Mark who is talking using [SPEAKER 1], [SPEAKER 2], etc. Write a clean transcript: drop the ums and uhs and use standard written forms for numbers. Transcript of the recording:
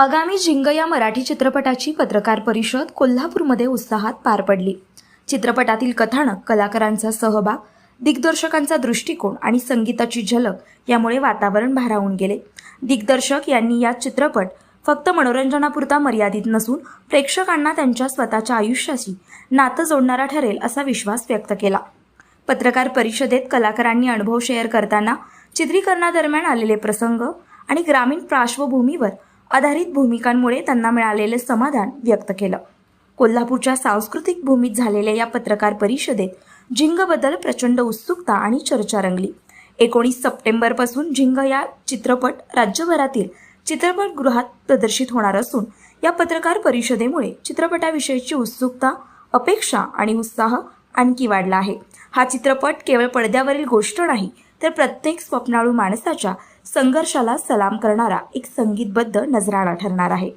[SPEAKER 1] आगामी झिंग या मराठी चित्रपटाची पत्रकार परिषद कोल्हापूरमध्ये उत्साहात पार पडली। चित्रपटातील कथानक, कलाकारांचा सहभाग, दिग्दर्शकांचा दृष्टिकोन आणि संगीताची झलक यामुळे वातावरण भारावून गेले। दिग्दर्शक यांनी या चित्रपट फक्त मनोरंजनापुरता मर्यादित नसून प्रेक्षकांना त्यांच्या स्वतःच्या आयुष्याशी नातं जोडणारा ठरेल असा विश्वास व्यक्त केला। पत्रकार परिषदेत कलाकारांनी अनुभव शेअर करताना चित्रीकरणादरम्यान आलेले प्रसंग आणि ग्रामीण पार्श्वभूमीवर आधारित भूमिकांमुळे त्यांना मिळालेले समाधान व्यक्त केलं। कोल्हापूरच्या सांस्कृतिक भूमीत झालेल्या या पत्रकार परिषदेत झिंगबद्दल प्रचंड उत्सुकता आणि चर्चा रंगली। 19 सप्टेंबरपासून झिंग या चित्रपट राज्यभरातील चित्रपटगृहात प्रदर्शित होणार असून या पत्रकार परिषदेमुळे चित्रपटाविषयीची उत्सुकता, अपेक्षा आणि उत्साह आणखी वाढला आहे। हा चित्रपट केवळ पडद्यावरील गोष्ट नाही, तर प्रत्येक स्वप्नाळू माणसाच्या संघर्षाला सलाम करणारा एक संगीतबद्ध नजराणा ठरणार आहे।